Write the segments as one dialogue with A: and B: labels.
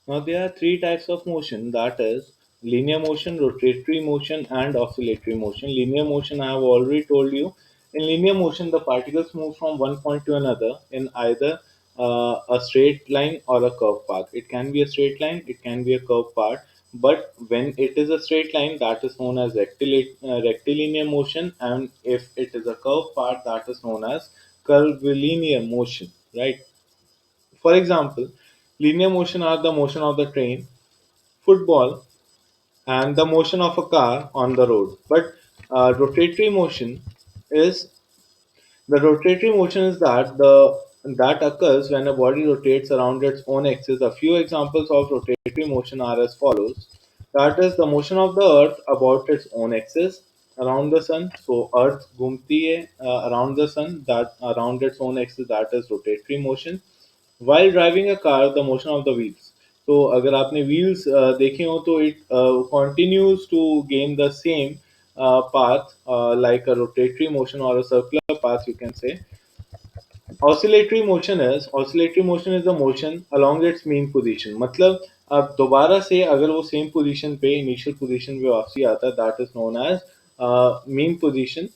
A: Now there are three types of motion, that is linear motion, rotatory motion and oscillatory motion. Linear motion I have already told you. In linear motion the particles move from one point to another in either a straight line or a curved path. It can be a straight line, it can be a curved path, but when it is a straight line that is known as rectilinear motion, and if it is a curved path that is known as curvilinear motion, right? For example, linear motion are the motion of the train, football, and the motion of a car on the road. But rotatory motion is the rotatory motion is that occurs when a body rotates around its own axis. A few examples of rotatory motion are as follows. That is the motion of the earth about its own axis around the sun. So earth घूमती है around the sun, that around its own axis, that is rotatory motion. While driving a car, the motion of the wheels. तो अगर आपने wheels देखे हो तो it continues to gain the same path like a rotatory motion or a circular path, you can say. Oscillatory motion is the motion along its mean position. मतलब अब दोबारा से अगर वो सेम पोजीशन पे इनिशियल पोजीशन पे वापसी आता है, that is known as mean position.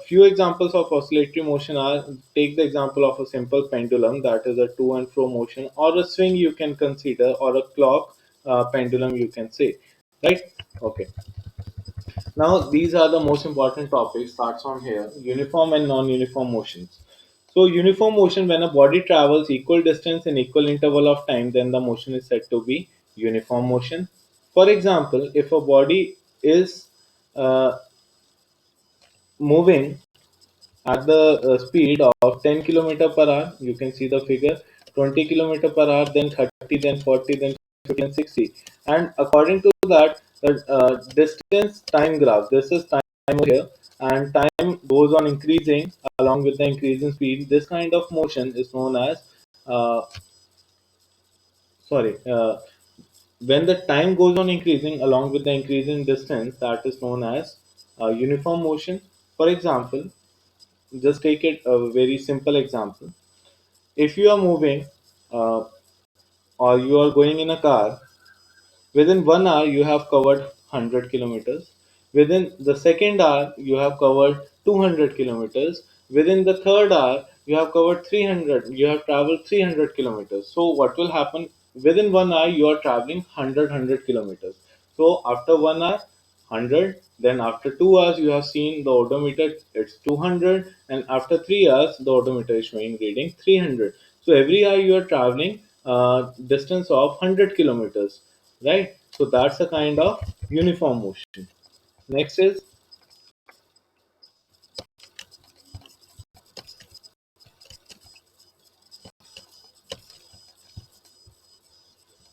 A: Few examples of oscillatory motion are, take the example of a simple pendulum, that is a to and fro motion, or a swing you can consider, or a clock pendulum you can say, right? Okay. Now, these are the most important topics. Starts on here: uniform and non-uniform motions. So, uniform motion, when a body travels equal distance in equal interval of time, then the motion is said to be uniform motion. For example, if a body is moving at the speed of 10 km per hour, you can see the figure, 20 km per hour, then 30, then 40, then 50, and 60. And according to that, the distance time graph, this is time over here, and time goes on increasing along with the increasing speed. This kind of motion is known as, uh, sorry, when the time goes on increasing along with the increasing distance, that is known as uniform motion. For example, just take it a very simple example. If you are moving uh, or you are going in a car, within 1 hour you have covered 100 kilometers. Within the second hour you have covered 200 kilometers. Within the third hour you have covered 300. You have traveled 300 kilometers. So what will happen? Within 1 hour you are traveling 100 kilometers. So after 1 hour 100, then after 2 hours you have seen the odometer, it's 200, and after 3 hours the odometer is showing reading 300. So every hour you are traveling distance of 100 kilometers, right? So that's a kind of uniform motion. Next is,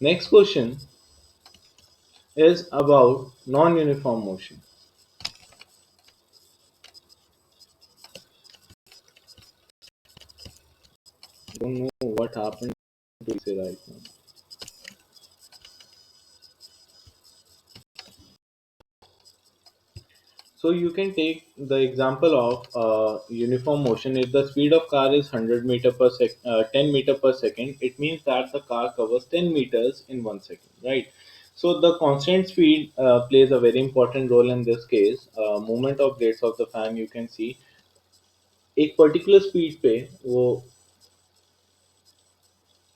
A: next question is about non-uniform motion. I don't know what happened to say right now. So you can take the example of uniform motion. If the speed of car is 100 meter per 10 meter per second, it means that the car covers 10 meters in 1 second, right? So the constant speed plays a very important role in this case. Movement of blades of the fan, you can see एक particular speed पे वो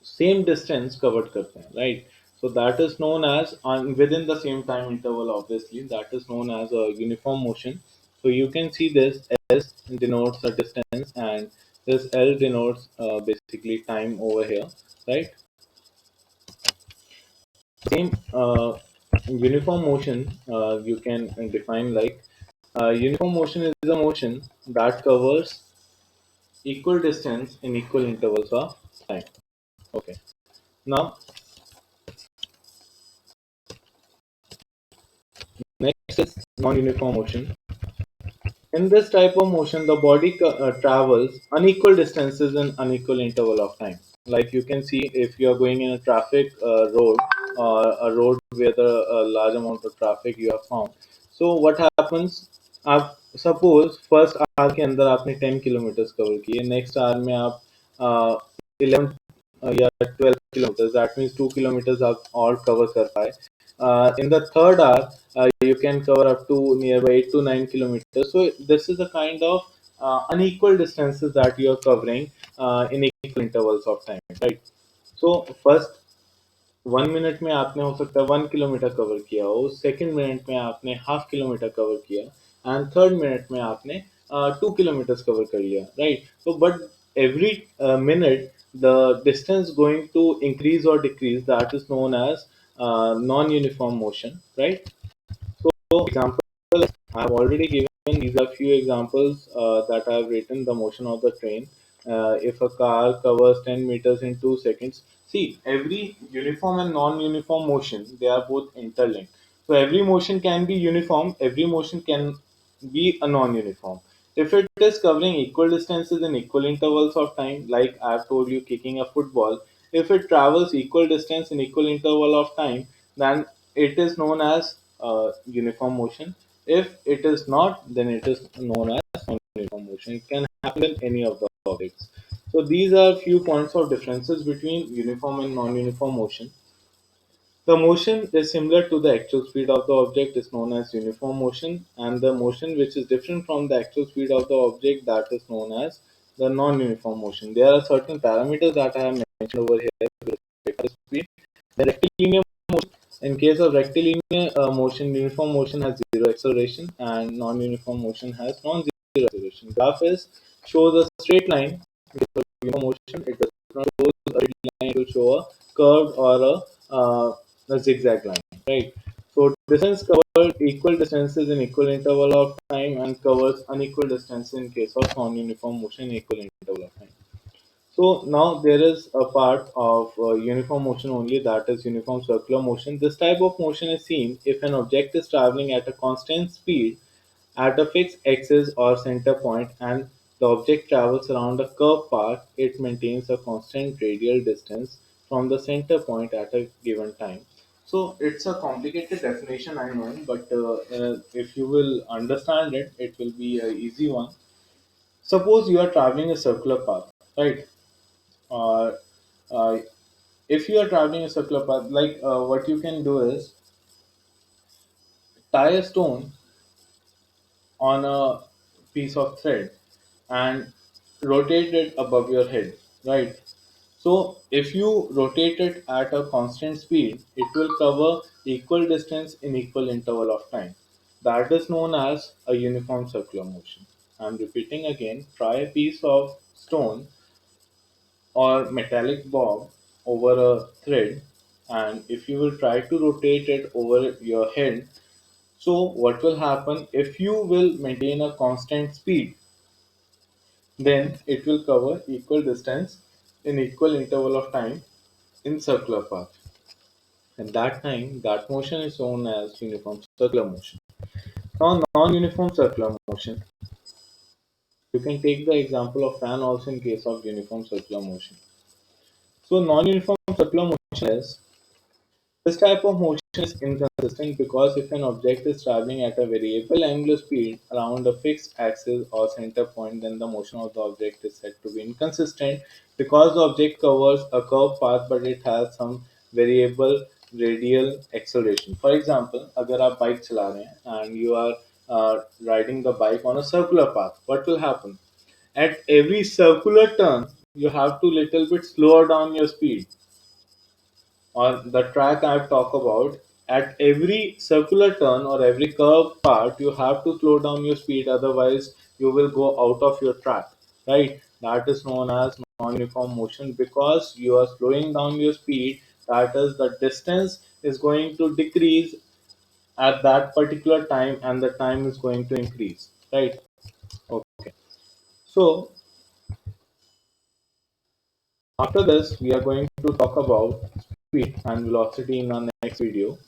A: same distance cover करते हैं, right? So that is known as, within the same time interval, obviously that is known as a uniform motion. So you can see this S denotes a distance, and this L denotes basically time over here, right? Same uniform motion you can define like, uniform motion is a motion that covers equal distance in equal intervals of time. Okay. Now, next is non-uniform motion. In this type of motion, the body travels unequal distances in unequal interval of time. Like you can see, if you are going in a traffic road, or a road where the large amount of traffic you have found. So what happens? आप suppose first hour के अंदर आपने 10 kilometers cover किए, next hour में आप 11 या 12 kilometers, that means 2 kilometers आप और cover कर पाए. In the third hour, you can cover up to nearby 8 to 9 kilometers. So this is a kind of unequal distances that you are covering in equal intervals of time, right? So first 1 minute में आपने हो सकता है 1 kilometre cover किया हो, second minute में आपने half kilometre cover किया, एंड थर्ड मिनट में आपने 2 किलोमीटर कवर कर लिया, राइट? तो but every minute the distance going to increase और decrease, that is known as non uniform motion, right? So, example, I have already given these are few examples that I have written the motion of the train. If a car covers 10 meters in 2 seconds, see, every uniform and non-uniform motion, they are both interlinked. So every motion can be uniform, every motion can be a non-uniform. If it is covering equal distances in equal intervals of time, like I've told you, kicking a football, if it travels equal distance in equal interval of time, then it is known as uniform motion. If it is not, then it is known as non-uniform motion. It can happen in any of the objects. So these are few points of differences between uniform and non-uniform motion. The motion is similar to the actual speed of the object is known as uniform motion, and the motion which is different from the actual speed of the object, that is known as the non-uniform motion. There are certain parameters that I have mentioned over here with respect to speed. The rectilinear motion, in case of rectilinear motion, uniform motion has zero acceleration and non-uniform motion has non-zero acceleration. Graph is shows a straight line with uniform motion. It does not show a straight line, it will show a curved or a zigzag line, right? So distance covered equal distances in equal interval of time and covers unequal distance in case of non-uniform motion in equal interval of time. So now there is a part of uniform motion only, that is uniform circular motion. This type of motion is seen if an object is traveling at a constant speed at a fixed axis or center point and the object travels around a curved path. It maintains a constant radial distance from the center point at a given time. So it's a complicated definition, I know, but if you will understand it, it will be an easy one. Suppose you are traveling a circular path, right? uh, uh, if you are traveling a circular path, like what you can do is tie a stone on a piece of thread and rotate it above your head, right? So if you rotate it at a constant speed, it will cover equal distance in equal interval of time. That is known as a uniform circular motion. I'm repeating again, try a piece of stone or metallic bob over a thread, and if you will try to rotate it over your head, so what will happen, if you will maintain a constant speed, then it will cover equal distance in equal interval of time in circular path, and that time that motion is known as uniform circular motion. Now non-uniform circular motion, you can take the example of fan also in case of uniform circular motion. So non-uniform circular motion is, this type of motion is inconsistent because if an object is traveling at a variable angular speed around a fixed axis or center point, then the motion of the object is said to be inconsistent because the object covers a curved path but it has some variable radial acceleration. For example, अगर आप bike चला रहे हैं and you are riding the bike on a circular path, what will happen? At every circular turn, you have to little bit slower down your speed on the track I've talked about. At every circular turn or every curve part, you have to slow down your speed, otherwise, you will go out of your track, right? That is known as non uniform motion because you are slowing down your speed. That is, the distance is going to decrease at that particular time and the time is going to increase, right? Okay. So, after this, we are going to talk about speed and velocity in our next video.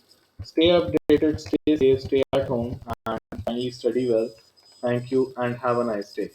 A: Stay updated, stay safe, stay at home, and finally study well. Thank you and have a nice day.